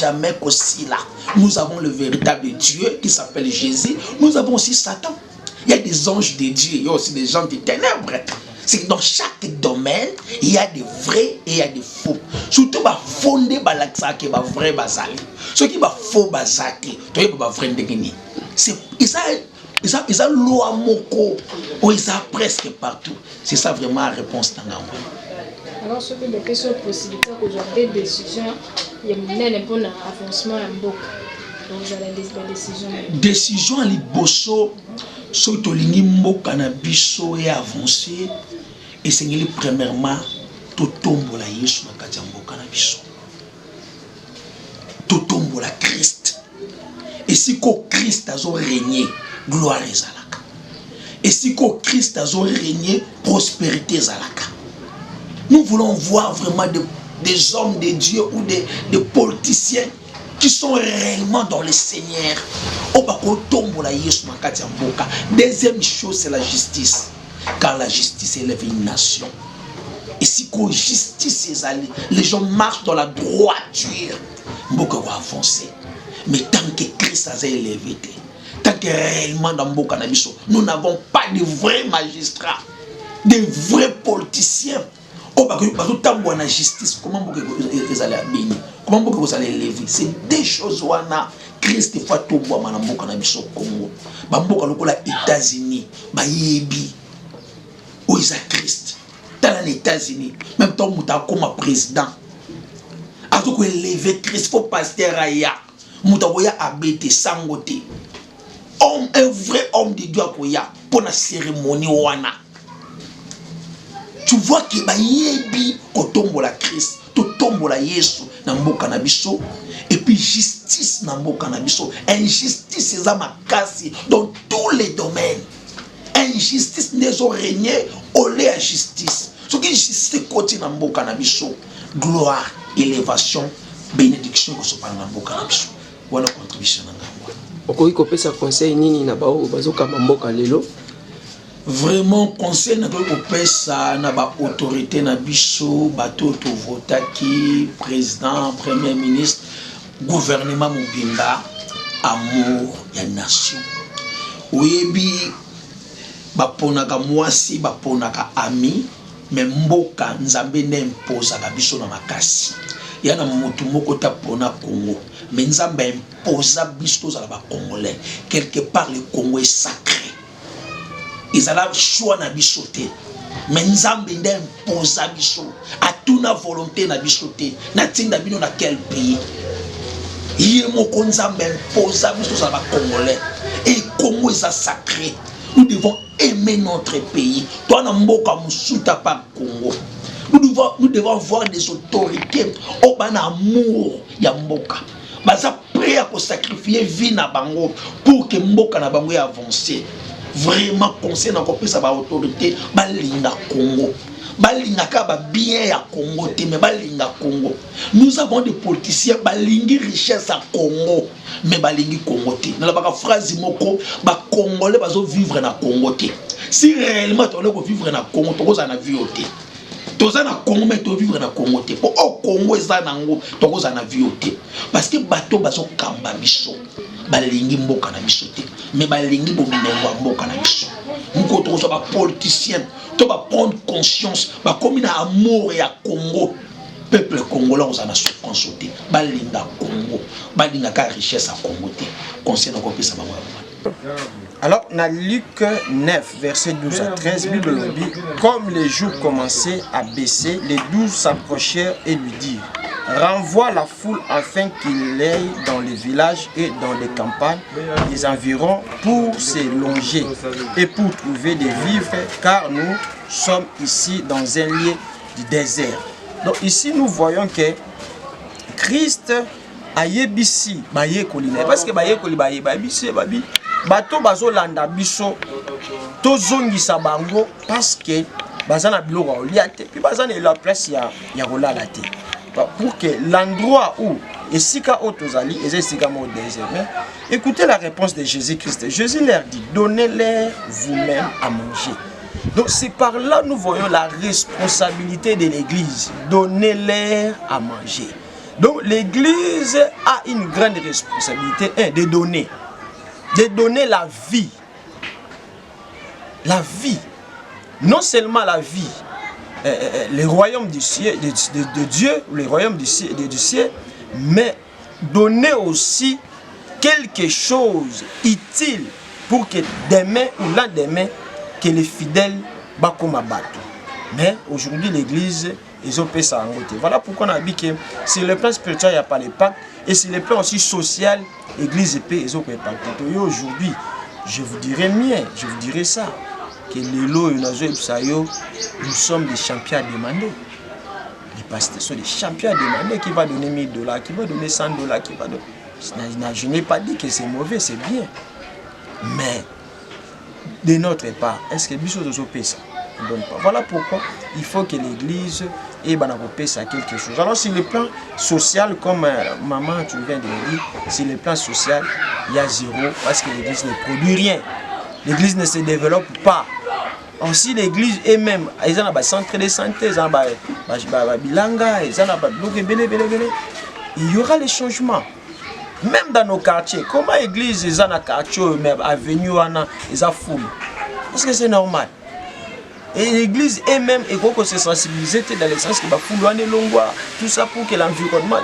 jamais aussi là. Nous avons le véritable Dieu qui s'appelle Jésus. Nous avons aussi Satan. Il y a des anges de Dieu, il y a aussi des gens des ténèbres. C'est que dans chaque domaine, il y a des vrais et il y a des faux. Surtout, il va fonder balaksa qui va vrai bazali. Ce qui va faux bazaki, tu va vrai ndegini. C'est ça loi moko, ou ça presque partout. C'est ça vraiment la réponse dans l'angle. Alors, ce que les questions possibilités qu'aujourd'hui, des décisions, il y a un bon avancement en beaucoup. Donc, vous avez des décisions. Décision à l'ibosso, surtout l'ingimbo cannabiso et avancé. Et c'est premièrement, tout tombe la Yesu na katiambo cannabiso. Tout tombe la Christ. Et si que Christ a régné, gloire est zalaka. Et si que Christ a régné, prospérité zalaka. Nous voulons voir vraiment des hommes de Dieu ou des politiciens qui sont réellement dans le Seigneur. Deuxième chose, c'est la justice. Car la justice élève une nation. Et si la justice est allée, les gens marchent dans la droiture, Mboka va avancer. Mais tant que Christ a élevé, tant que réellement dans Mboka Nabiso, nous n'avons pas de vrais magistrats, de vrais politiciens. La justice, comment vous allez bénir? Comment vous allez élever? C'est des choses où Christ est fait tout bois, madame Bokanabiso Congo. Bamboka lokola États-Unis, Bayebi, où est Christ? Dans les États-Unis, même temps où tu as comme président. A tout élever Christ, faut pasteur Aya, Moutaboya Abete Sangote. Un vrai homme de Dieu pour la cérémonie wana. Tu vois que bayebi kotombo la Christ, to tombo la Yesu na mboka na biso et puis justice na mboka na biso. Injustice eza makasi dans tous les domaines. Injustice nezo régner au lieu de justice. Ce qui justice côté na mboka na biso, gloire élévation, bénédiction que ce soit dans mboka na biso. Voilà contribution na ngamba. Okoki kopesa conseil nini na bao bazoka mboka lelo? Vraiment conseil na kopesa na ba autorité na biso bato to votaki président, premier ministre, gouvernement mobimba, amour ya nation. Oyebi baponaka mwasi baponaka ami mais mboka nzambe ne imposa ka biso na makasi. Yana mutu moko ta pona Congo mais nzambe imposa biso za ba congolais. Quelque part le Congo est sacré. Ils allaient choix na biso te. Mais nzambe ne imposa biso à toute na volonté na biso te. Na tinda bino na quel pays? Yé moko nzambe imposa biso za ba congolais. Et Congo est sacré. Nous devons aimer notre pays. Toi, Namboka Moussouta par Congo. Nous devons voir des autorités au ban amour Yamboka. Baza prêt à sacrifier vie na bango pour que Mboka na bango avance. Vraiment conseil na kopesa ba autorité balinga Congo. Balinga ka ba bien ya Congo te mais balinga Congo. Nous avons des politiciens balingi richesse à Congo mais balingi Congo te. Na la phrase moko ba congolais bazo vivre na Congo te. Si réellement tu veux vivre na Congo to koza na vie te. Toza na Congo mais to vivre na Congo te. Pour au Congo eza nango to koza na vie te. Parce que bato bazo kamba biso. Balingi mboka na biso te. Mais balingi bo minengo mboka na biso. Moko to ba politicien to ba prendre conscience ba comme na amour ya Congo. Peuple congolais on a souffrance te. Balinga Congo. Balinga ka richesse à Congo te. Conseil na ko pesa ba. Alors, dans Luc 9, verset 12 à 13, Bible dit, comme les jours commençaient à baisser, les 12 s'approchèrent et lui dirent, renvoie la foule afin qu'il aille dans les villages et dans les campagnes des environs pour se loger et pour trouver des vivres, car nous sommes ici dans un lieu du désert. Donc ici, nous voyons que Christ a yebisi baye kolina parce que baye koli baye babisi babi bato bazo landa biso tozongisa bango parce que bazana biloko olia te puis bazana la place ya kolala te pour que l'endroit où esika otozali esika mo désert. Mais écoutez la réponse de Jésus-Christ. Jésus leur dit, donnez-leur vous-même à manger. Donc c'est par là nous voyons la responsabilité de l'église, donnez-leur à manger. Donc l'église a une grande responsabilité de donner la vie. La vie. Non seulement la vie, le royaume du ciel, de Dieu, le royaume du ciel, mais donner aussi quelque chose utile pour que demain ou lendemain, que les fidèles bakouma bateau. Mais aujourd'hui l'église, ils ont fait ça en côté. Voilà pourquoi on a dit que sur le plan spirituel, il n'y a pas les pactes. Et sur le plan aussi social, l'église et ils ont fait pacte. Aujourd'hui, je vous dirais mieux, je vous dirais ça. Que les lots et nous sommes des champions à demander. Les pasteurs sont des champions à demander. Qui va donner 1000 $, qui va donner 100 $, qui va donner... Je n'ai pas dit que c'est mauvais, c'est bien. Mais, de notre part, est-ce que les choses ont fait ça? Voilà pourquoi il faut que l'église ait ça quelque chose. Alors sur le plan social, comme maman tu viens de le dire, sur le plan social, il y a zéro parce que l'église ne produit rien. L'église ne se développe pas. Aussi l'église est même, ils ont un centre de santé, ils ont un bilanga, ils ont un il y aura les changements. Même dans nos quartiers, comment l'église est un quartier, mais avenue, ils ont foule. Est-ce que c'est normal? Et l'église elle-même est beaucoup se sensibiliser dans le sens qu'il va fouloir les longueurs, tout ça pour que l'environnement.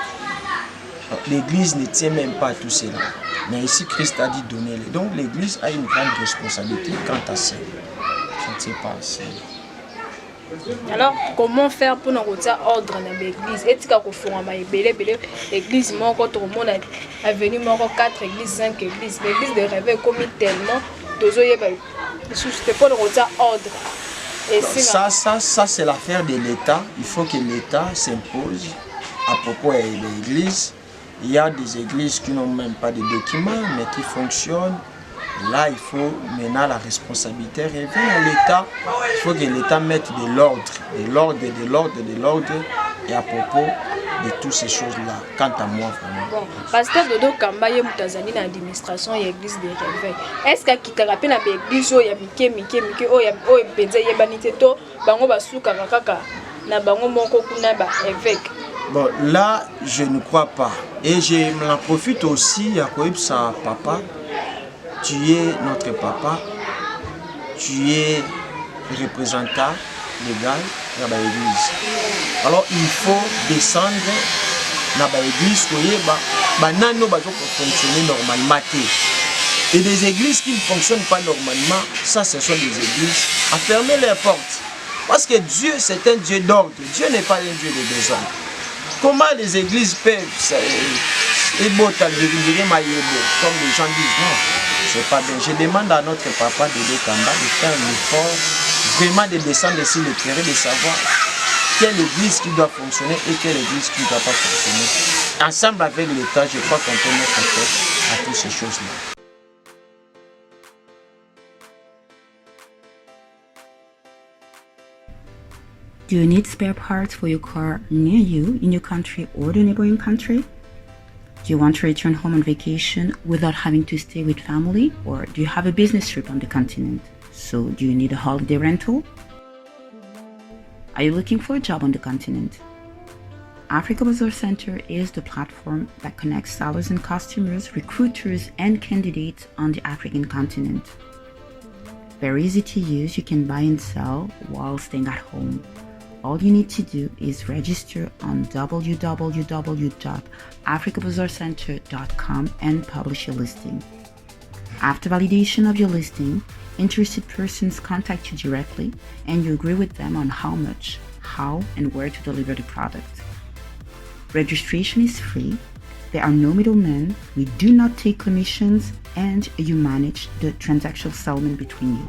L'église ne tient même pas tout cela. Mais ici, Christ a dit donnez-les. Donc l'église a une grande responsabilité quant à ça. Je ne sais pas si. Alors, comment faire pour nous retirer ordre dans l'église? Est-ce qu'il faut l'église, quand tout le monde est venu, 4 églises, 5 églises. L'église de rêve comme tellement, c'est pour nous retirer ordre. Ça c'est l'affaire de l'État. Il faut que l'État s'impose à propos de l'église. Il y a des églises qui n'ont même pas de documents, mais qui fonctionnent. Là, il faut maintenant la responsabilité revient à l'État. Il faut que l'État mette de l'ordre. Et à propos, de toutes ces choses-là, quant à moi vraiment. Bon, pasteur Dodo Kamba ye mutazani na administration ya église de Réveil. Est-ce que kitaka na église o ya mike o ya penza ye banité to bango basuka kaka na bango moko kuna ba évêque. Bon, là, je ne crois pas. Et je m'en profite aussi, à sa papa. Tu es notre papa. Tu es représentant légal de l'église. Alors, il faut descendre dans l'église pour fonctionner normalement. Et des églises qui ne fonctionnent pas normalement, ça, ce sont des églises à fermer les portes. Parce que Dieu, c'est un Dieu d'ordre. Dieu n'est pas un Dieu de désordre. Comment les églises peuvent comme les gens disent non, c'est pas bien. Je demande à notre papa Dodo Kamba de faire un effort, vraiment de descendre sur le terrain, de savoir quelle église qui doit fonctionner et quelle église qui ne doit pas fonctionner. Ensemble avec l'État, je crois qu'on peut mettre tête à toutes ces choses-là. Do you need spare parts for your car near you in your country or the neighboring country? Do you want to return home on vacation without having to stay with family? Or do you have a business trip on the continent? So do you need a holiday rental? Are you looking for a job on the continent? Africa Bazaar Center is the platform that connects sellers and customers, recruiters, and candidates on the African continent. Very easy to use, you can buy and sell while staying at home. All you need to do is register on www.africabazaarcenter.com and publish your listing. After validation of your listing, interested persons contact you directly and you agree with them on how much, how, and where to deliver the product. Registration is free, there are no middlemen, we do not take commissions, and you manage the transactional settlement between you.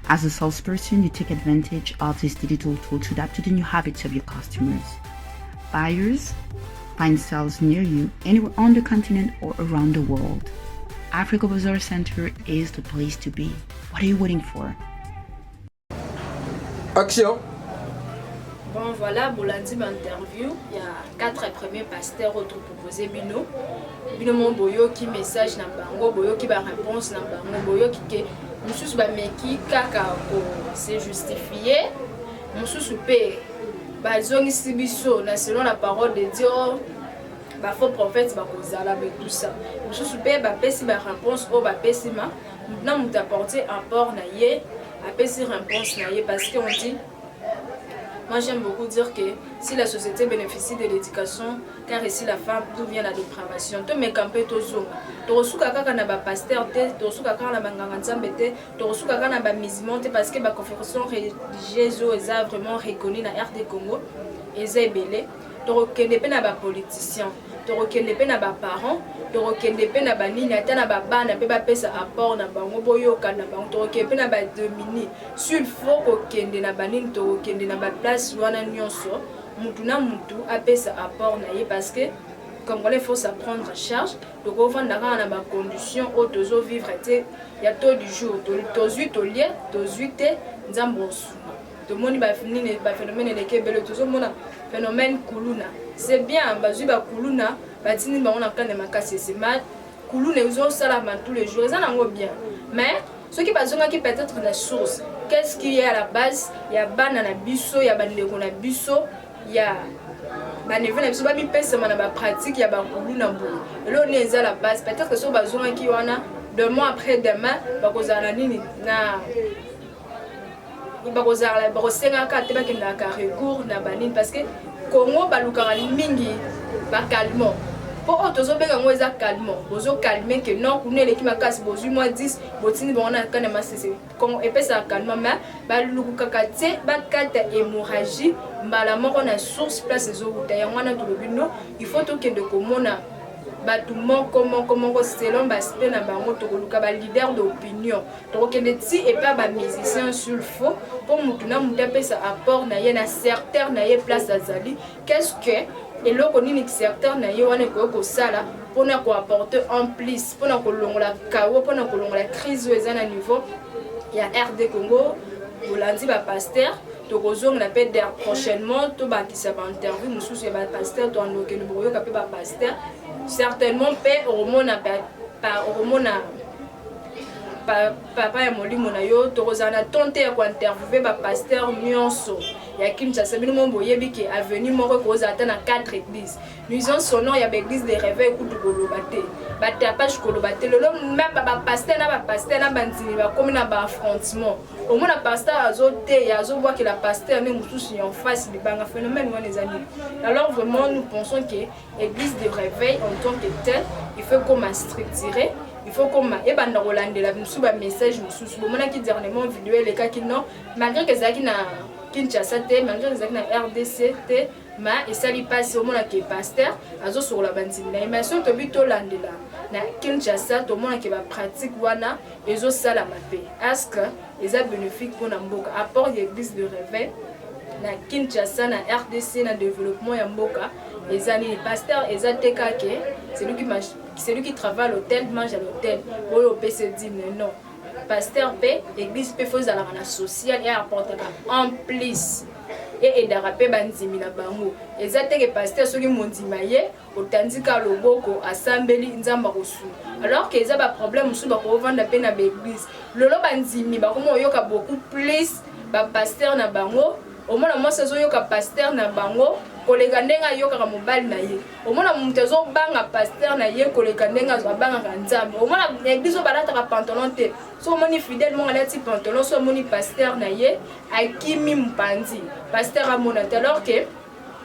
As a salesperson, you take advantage of this digital tool to adapt to the new habits of your customers. Buyers find sales near you anywhere on the continent or around the world. Africa Bazaar Center is the place to be. What are you waiting for? Action! Bon voilà, Bolandi m'interview. Il y a 4 premiers pasteurs autres proposés Bino. Bino mon boyo qui message na bango, boyo qui ba réponse na bango, boyo qui mususu ba meki kaka ko se justifier. Mususu pe ba zongi sibiso na selon la parole de Dieu. Ba faux prophètes ba kozala avec tout ça. Mususu pe ba pesi ba réponse o ba pesi ma. Maintenant nous t'apporter apport na ye, a pesi réponse na ye parce que on dit. Moi j'aime beaucoup dire que si la société bénéficie de l'éducation, car ici la femme, d'où vient la dépravation? Tu me campé to zonga. Tu reçois kaka na ba pasteur te, tu reçois kaka na ba nganzambe te, tu reçois kaka na ba musulman te parce que ba confession religieuse est vraiment reconnue na RD Congo, eza belé. Tu reconnais pas na ba politicien, tu reconnais pas na ba parents, tu reconnais pas na ba nini ata na ba bana pe ba pesa apport na bango boyoka na bango, tu reconnais pas na ba dominer. S'il faut okende na ba nini, tu okende na ba place wana nyonso, mutu na mutu apesa apport na ye parce que comme il faut ça prendre en charge. Donc on va dans ba conditions où tozo vivre te ya taux du jour, tozu to lié, tozu te nzambosu. Tout le monde va finir ba phénomène de kebele tozo mona phénomène kuluna. C'est bien bazu ba kuluna, ba tini ba on a quand même cassé c'est mal. Kuluna uzo salama tous les jours, ça n'en bien. Mais ce qui bazonga qui peut être la source. Qu'est-ce qui est à la base? Il y a banana biso, il y a bandeko na biso, il y a banevena biso ba bipesa na ba pratique ya ba kuluna bo. Et là on est à la base. Peut-être que so bazonga qui wana demain après demain ba kozala nini na bakozala bakosenga ka te bakenda ka recours na banini parce que Congo balukaka mingi ba calmement po otozo benga ngo eza calmement bozo calmer que non kuna eleki makasi bozui moi 10 botini bona kana masese Congo epesa calmement mais balukaka te bakata hémorragie mbala moko na source place ezokuta yango na tulobino il faut tokende komona Batouman comment selon baspect na bango tokoluka ba leader d'opinion tokende ti et pas ba musicien sur le faux pour mutuna mutape sa apport na ye na certain na ye place azali qu'est-ce que et loko nini certain na ye wana ko sala pona ko apporter en plus pona ko longola kawo pona ko longola crise eza na niveau ya RD Congo bolandi ba pasteur tokozonga na pe der prochainement to bakisa ba interview mususu ya ba pasteur to ando ke no boyo ka pe ba pasteur certainement pe hormona pa hormona papa ya molimo na yo tokozana tonte ya ko interviewer ba pasteur nyonso ya Kinshasa bino mo boyebi ke avenue moko koza ata na 4 églises nuisance sonore ya ba église de réveil kutu koloba te batapage koloba te lelo même ba pasteur na banzini ba komi na ba affrontement au moins la pasteur azote azo voir que la pasteur ne mususu en face de banga phénomène wana ezali. Alors vraiment nous pensons que église de réveil en tant que telle il faut qu'on m'a structuré. Il faut qu'on m'a ebanda rolandela musu ba message mususu bomona ki dernièrement vidéo le cas qui non malgré que zaki na Kinshasa te malgré que zaki na RDC te ma esali passe au mona ke pasteur azo sur la bandine na émission to bito landela na Kinshasa to mona ke ba pratique wana ezo sala mape aska eza bénéfique pour na mboka apport l'église de réveil na Kinshasa na RDC na développement ya mboka ezali pasteur ezateka ke c'est lui qui travaille à l'hôtel, mange à l'hôtel. Ou au PC dit non. Pasteur P, l'église P faut aller en social et apporter en plus. Et d'arraper banzimi na bango. Ezate que pasteur soki mondimaye, otandika loboko asambeli nzamba kosu. Alors que ça ba problème musu ba ko vendre pe na l'église. Lolo banzimi ba komo yoka beaucoup plus ba pasteur na bango. Au moins moi sazo yoka pasteur na bango. Kolega ndenga yoka mobali na ye omona mtezo banga pasteur na ye kolega ndenga zo banga nzambe omona église balata ka pantalon te so moni fidèle mon alati pantalon so moni pasteur na ye akimi mpanzi pasteur amona alors que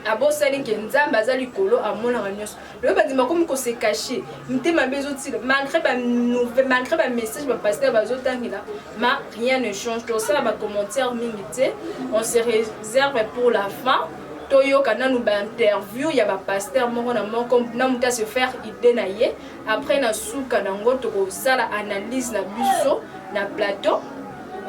abosali ke nzambe azali kolo amona nyonso le bandima comme ko se cacher ntema bezoti malgré ba message ba pasteur bazotangila ma rien ne change tout ça ba commentaire mingi on se réserve pour la fin. Toyo kana nous ba interview ya ba pasteur moko na moko na muta se faire idée na ye après na suka na ngoto ko sala analyse na biso na plateau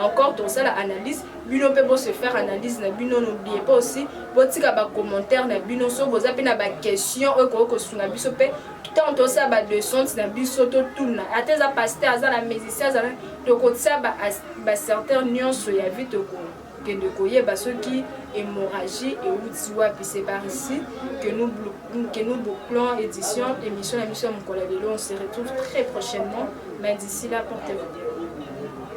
encore to sala analyse bino pe bo se faire analyse na bino n'oubliez pas aussi botika ba commentaire na bino so boza pe na ba question e ko sunga biso pe tant to sa ba de son na biso to tuna ateza pasteur za la musicien za to ko sa ba certains nyonso ya vite ko de koyeba ceux qui hémorragie et utiwa puis c'est par ici que nous bouclons émission la mission Mukola Lelo. On se retrouve très prochainement mais d'ici là portez-vous bien.